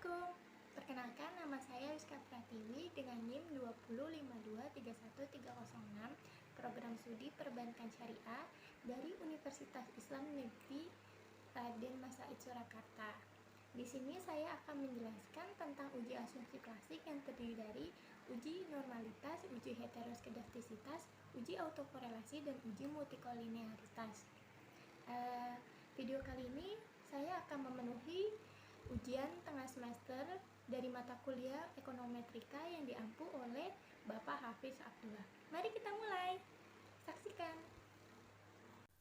Assalamualaikum. Perkenalkan, nama saya Rizka Pratiwi dengan NIM 205231306, program studi perbankan syariah dari Universitas Islam Negeri Raden Masaid Surakarta. Di sini saya akan menjelaskan tentang uji asumsi klasik yang terdiri dari uji normalitas, uji heteroskedastisitas, uji autokorelasi, dan uji multikolinearitas. Video kali ini saya akan memenuhi ujian tengah semester dari mata kuliah ekonometrika yang diampu oleh Bapak Hafiz Abdullah. Mari kita mulai. Saksikan.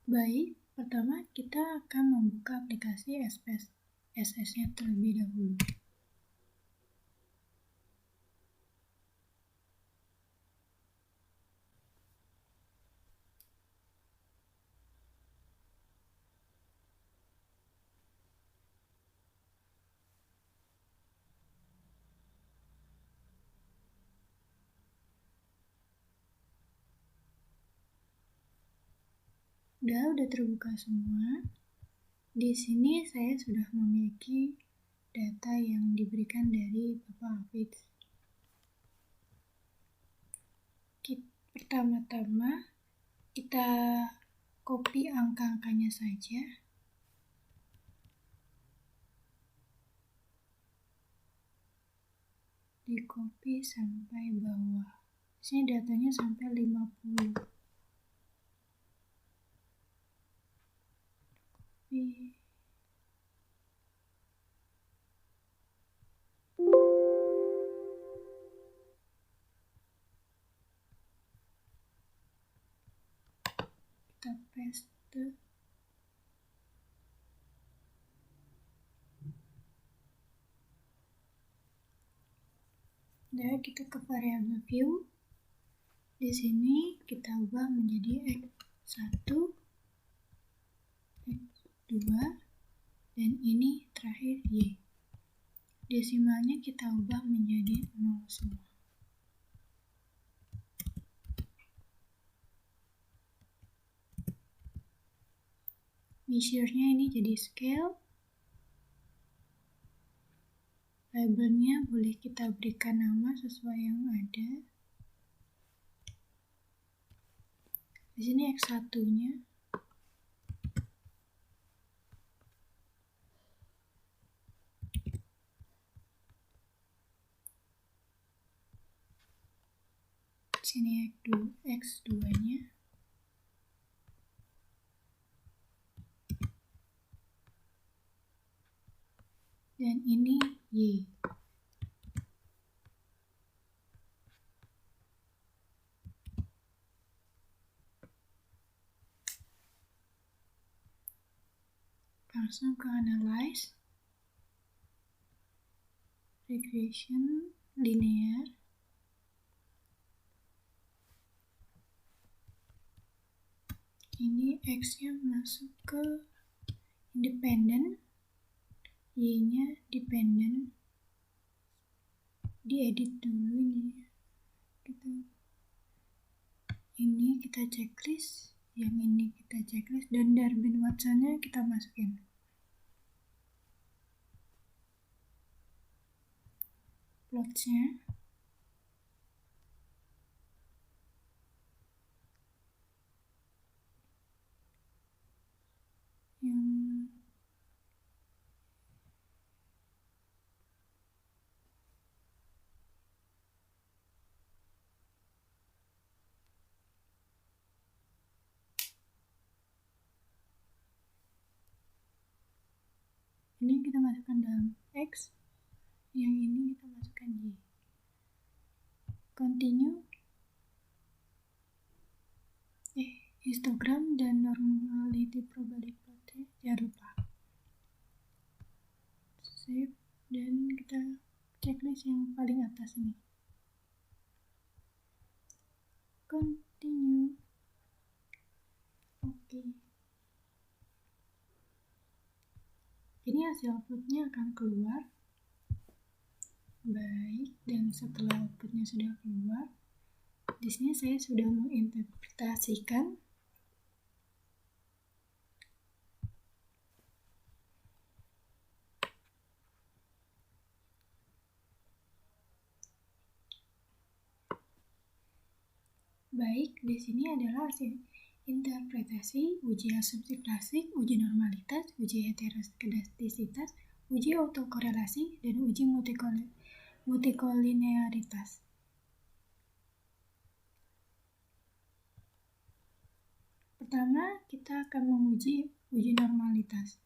Baik, pertama kita akan membuka aplikasi SPS-nya terlebih dahulu. Udah terbuka semua. Di sini saya sudah memiliki data yang diberikan dari Bapak Hafiz. Pertama-tama kita copy angka-angkanya saja. Di copy sampai bawah. Di sini datanya sampai 50. Kita paste. Dan kita ke variabel view. Di sini kita ubah menjadi X1, X2, dan ini terakhir Y. Desimalnya kita ubah menjadi 0 semua. Measure-nya ini jadi scale. Labelnya boleh kita berikan nama sesuai yang ada. Di sini X1-nya. Di sini X2-nya. Dan ini Y. Langsung ke analyze, regression, linear. Ini X-nya masuk ke independent, Y-nya dependent. Diedit dulu ini. Ini kita checklist, yang ini kita checklist, dan Darwin-Watson-nya kita masukin. Plots-nya. Ini kita masukkan dalam X, yang ini kita masukkan Y. Continue. Histogram dan normality probability plot-nya jangan lupa. Save, dan kita checklist yang paling atas ini. Continue. Oke. Ini hasil outputnya akan keluar. Baik, dan setelah outputnya sudah keluar, di sini saya sudah menginterpretasikan Baik, di sini adalah hasil interpretasi, uji asumsi klasik, uji normalitas, uji heteroskedastisitas, uji autokorelasi, dan uji multikolinearitas. Pertama, kita akan menguji uji normalitas.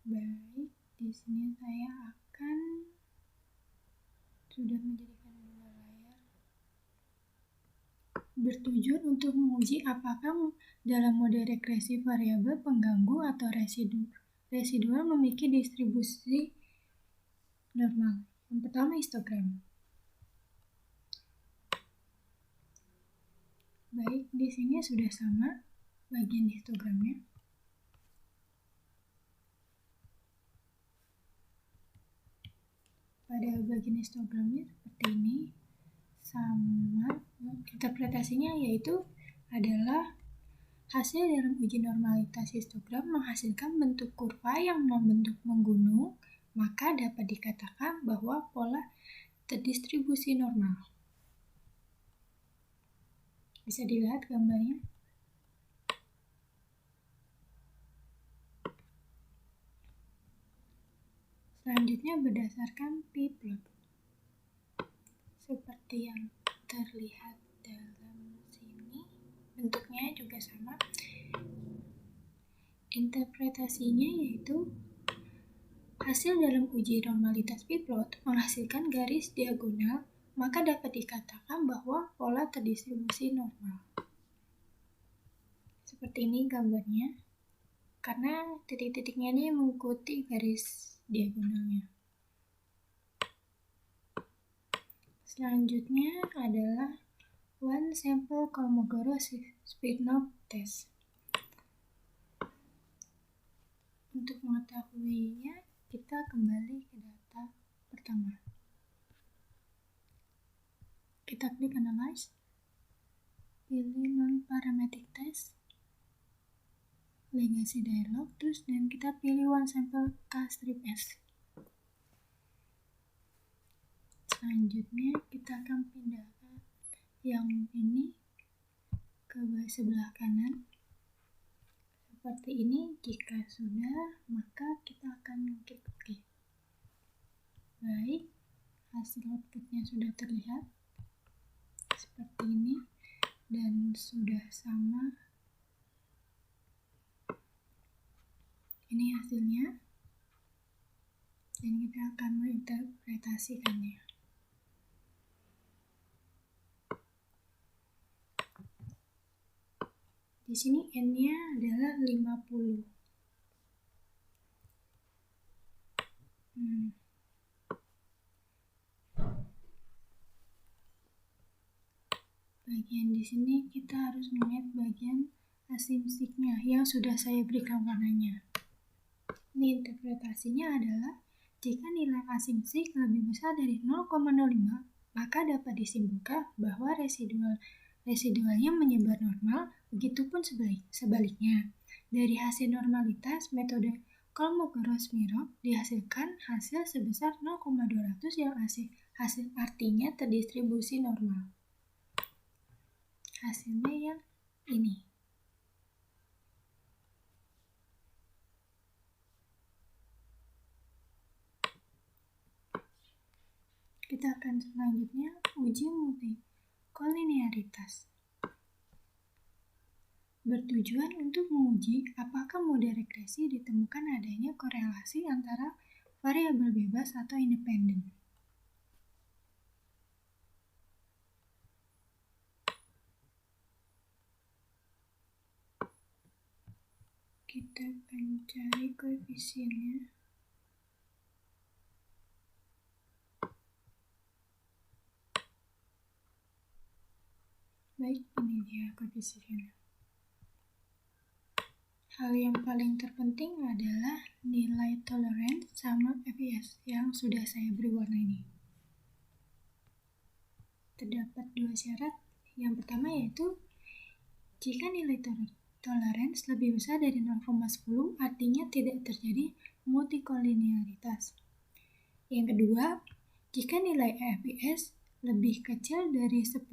Baik, di sini saya akan sudah menjadikan dua layar. Bertujuan untuk menguji apakah dalam mode regresi variabel pengganggu atau residual memiliki distribusi normal. Yang pertama, histogram. Baik, di sini sudah sama bagian histogramnya. Pada bagian histogramnya seperti ini, sama. Interpretasinya yaitu adalah hasil dalam uji normalitas histogram menghasilkan bentuk kurva yang membentuk menggunung, maka dapat dikatakan bahwa pola terdistribusi normal. Bisa dilihat gambarnya. Selanjutnya berdasarkan p-plot. Seperti yang terlihat dalam sini, bentuknya juga sama. Interpretasinya yaitu hasil dalam uji normalitas p-plot menghasilkan garis diagonal, maka dapat dikatakan bahwa pola terdistribusi normal. Seperti ini gambarnya, karena titik-titiknya ini mengikuti garis diagonalnya. Selanjutnya adalah one sample Kolmogorov-Smirnov test. Untuk mengetahuinya, kita kembali ke data pertama. Kita klik analyze, pilih non-parametric test, legacy dialog, terus dan kita pilih one sample K-strip-S. Selanjutnya kita akan pindahkan yang ini ke sebelah kanan. Seperti ini. Jika sudah, maka kita akan klik OK. Baik, hasil outputnya sudah terlihat seperti ini dan sudah sama. Ini hasilnya, dan kita akan menginterpretasikannya. Di sini N-nya adalah 50. Bagian di sini kita harus melihat bagian asimsiknya yang sudah saya berikan warnanya. Ini interpretasinya adalah jika nilai asimsik lebih besar dari 0,05, maka dapat disimpulkan bahwa residualnya menyebar normal, begitupun sebaliknya. Dari hasil normalitas, metode Kolmogorov-Smirnov dihasilkan hasil sebesar 0,200 yang hasil artinya terdistribusi normal. Hasilnya yang ini. Kita akan selanjutnya uji multikolinearitas. Bertujuan untuk menguji apakah mode regresi ditemukan adanya korelasi antara variabel bebas atau independen. Kita akan cari koefisiennya. Baik, ini dia koefisiennya. Hal yang paling terpenting adalah nilai tolerance sama FIS yang sudah saya beri warna ini. Terdapat dua syarat. Yang pertama yaitu jika nilai tolerance lebih besar dari 0,10 artinya tidak terjadi multikolinearitas. Yang kedua, Jika nilai EFIS lebih kecil dari 10,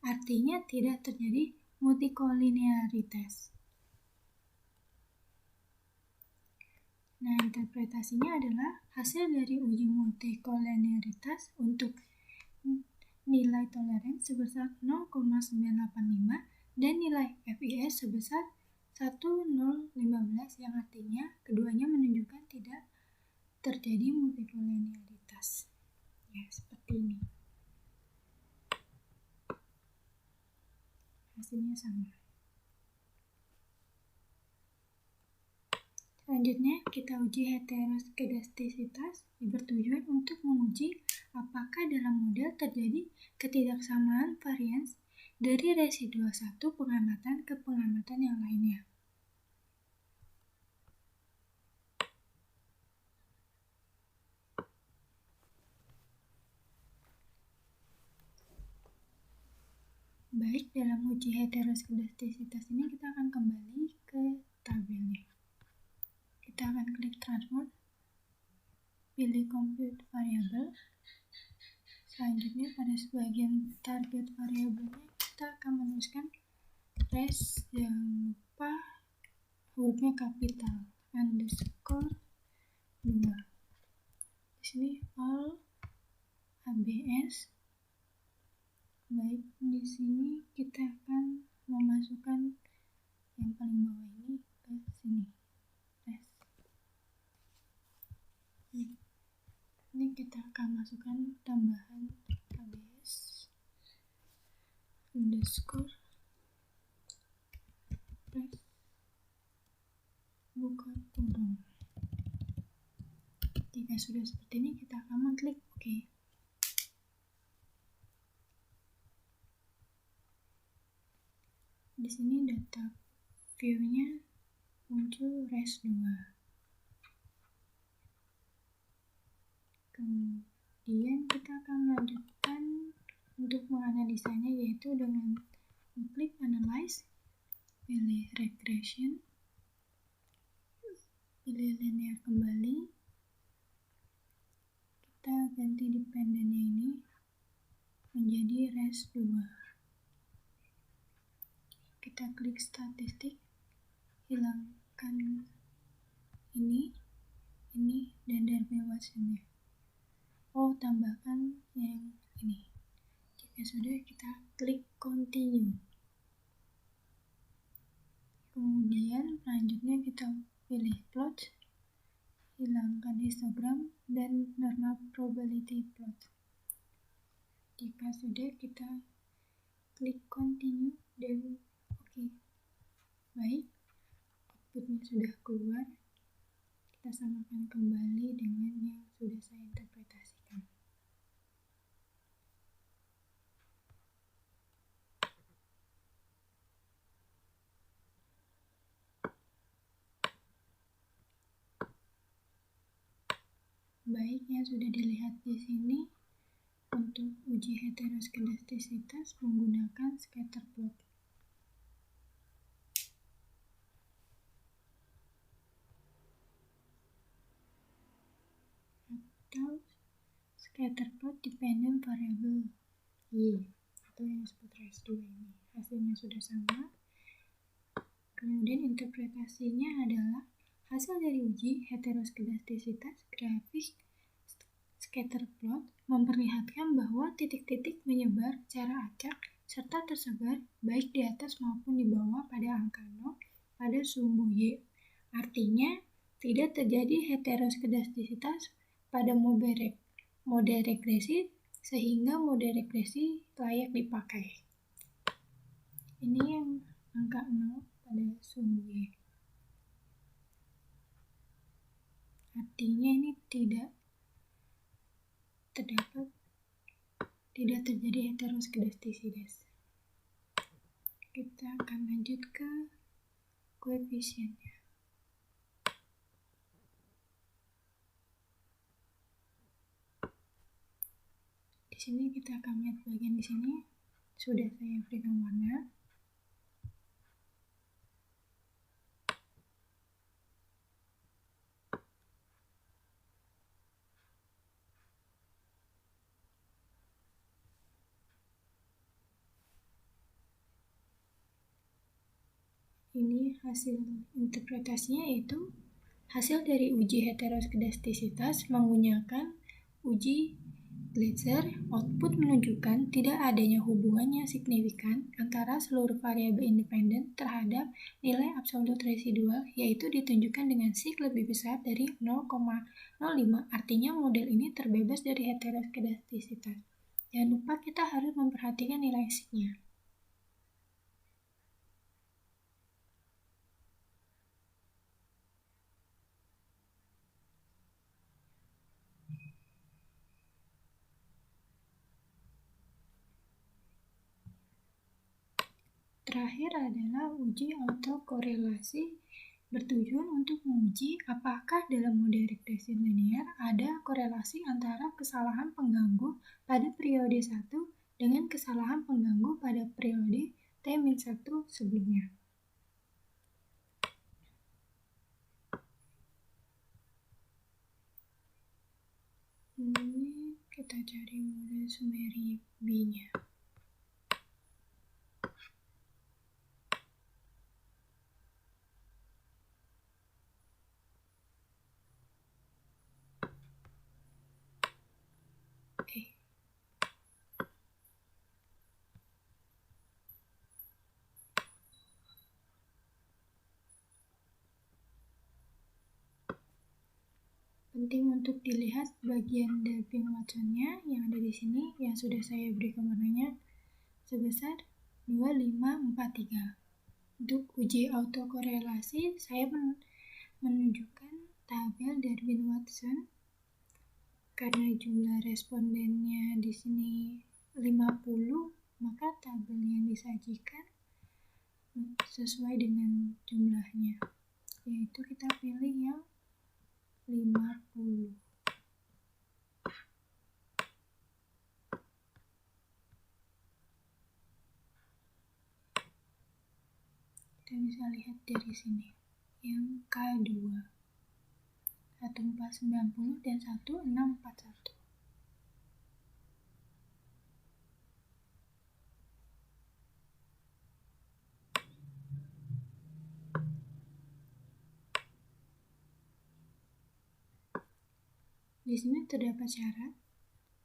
artinya tidak terjadi multikolinearitas. Nah, interpretasinya adalah hasil dari uji multikolinearitas untuk nilai toleransi sebesar 0,985 dan nilai FIS sebesar 1015 yang artinya keduanya menunjukkan tidak terjadi multikolinearitas. Ya, seperti ini. Hasilnya sama. Selanjutnya, kita uji heteroskedastisitas bertujuan untuk menguji apakah dalam model terjadi ketidaksamaan varians dari residual satu pengamatan ke pengamatan yang lainnya. Baik, dalam uji heteroskedastisitas ini kita akan kembali ke tabelnya. Kita akan klik transform, pilih compute variable. Selanjutnya pada sebagian target variabelnya kita akan menuliskan res, jangan lupa hurufnya kapital, underscore 2. Di sini all ABS. Baik, di sini kita akan memasukkan yang paling bawah ini ke sini. Res. Ini kita akan masukkan tambahan ABS underscore res buka kurung. Jika sudah seperti ini, kita akan mengklik OK. Di sini data view-nya muncul res 2. Kemudian kita akan melanjutkan untuk menganalisanya, yaitu dengan klik analyze, pilih regression, pilih linear kembali, kita ganti dependennya ini menjadi res 2. Kita klik statistik, hilangkan ini, dan dari what's-nya. Oh, tambahkan yang ini. Jika sudah, kita klik continue. Kemudian selanjutnya kita pilih plot, hilangkan histogram dan normal probability plot. Jika sudah, kita klik continue dan OK. Baik, outputnya sudah keluar. Kita samakan kembali dengan yang sudah saya interpretasikan. Baik, yang sudah dilihat di sini untuk uji heteroskedastisitas menggunakan scatter plot. Atau scatter plot dependent variable Y, atau yang disebut res 2 ini. Hasilnya sudah sama. Kemudian interpretasinya adalah hasil dari uji heteroskedastisitas grafik scatter plot memperlihatkan bahwa titik-titik menyebar secara acak serta tersebar baik di atas maupun di bawah pada angka 0 pada sumbu Y. Artinya, tidak terjadi heteroskedastisitas pada model regresi sehingga model regresi layak dipakai. Ini yang angka 0 pada sumbu Y. Artinya ini tidak terjadi heteroskedastisitas. Kita akan lanjut ke koefisiennya. Di sini kita akan lihat bagian di sini sudah saya berikan warna. ini hasil interpretasinya yaitu hasil dari uji heteroskedastisitas menggunakan uji Gleiser, output menunjukkan tidak adanya hubungan yang signifikan antara seluruh variabel independen terhadap nilai absolut residual, yaitu ditunjukkan dengan sig lebih besar dari 0,05, artinya model ini terbebas dari heteroskedastisitas. Jangan lupa kita harus memperhatikan nilai signya. Terakhir adalah uji autokorelasi bertujuan untuk menguji apakah dalam model regresi linear ada korelasi antara kesalahan pengganggu pada periode 1 dengan kesalahan pengganggu pada periode T-1 sebelumnya. Ini kita cari model summary B-nya. Penting untuk dilihat bagian Delphin-Watson-nya yang ada di sini yang sudah saya berikan warnanya sebesar 2543. Untuk uji autokorelasi saya menunjukkan tabel Darwin-Watson karena jumlah respondennya di sini 50, maka tabel yang disajikan sesuai dengan jumlahnya, yaitu kita pilih yang 50. Kita bisa lihat dari sini yang K2 1490 dan 1641. Di sini terdapat syarat.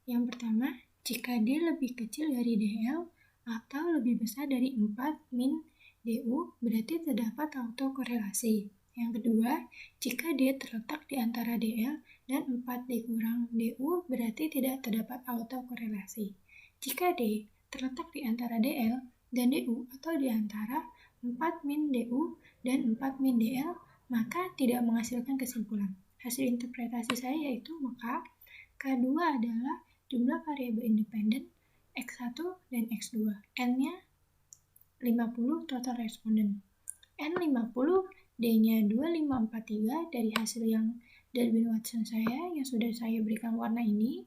Yang pertama, jika D lebih kecil dari DL atau lebih besar dari 4 min DU, berarti terdapat autokorelasi. Yang kedua, jika D terletak di antara DL dan 4 dikurang DU, berarti tidak terdapat autokorelasi. Jika D terletak di antara DL dan DU atau di antara 4 min DU dan 4 min DL, maka tidak menghasilkan kesimpulan. Hasil interpretasi saya yaitu maka K2 adalah jumlah variabel independen X1 dan X2. N-nya 50 total responden. N50, D-nya 2543 dari hasil yang Darwin-Watson saya yang sudah saya berikan warna ini.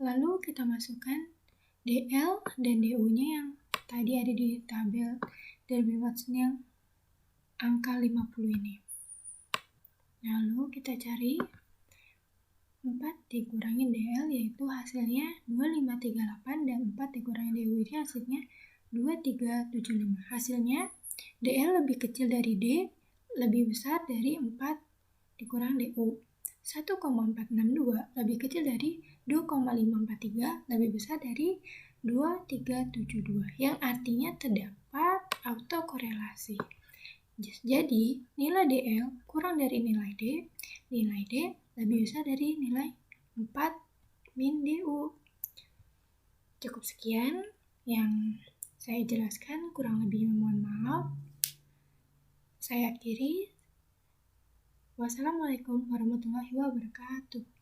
Lalu kita masukkan DL dan DU-nya yang tadi ada di tabel Darwin-Watson yang angka 50 ini. Lalu kita cari 4 dikurangi DL yaitu hasilnya 2538 dan 4 dikurangi DU ini hasilnya 2375. Hasilnya DL lebih kecil dari D, lebih besar dari 4 dikurang DU. 1,462 lebih kecil dari 2,543 lebih besar dari 2372 yang artinya terdapat autokorelasi. Jadi, nilai DL kurang dari nilai D lebih besar dari nilai 4 min DU. Cukup sekian yang saya jelaskan, kurang lebih mohon maaf. Saya akhiri. Wassalamualaikum warahmatullahi wabarakatuh.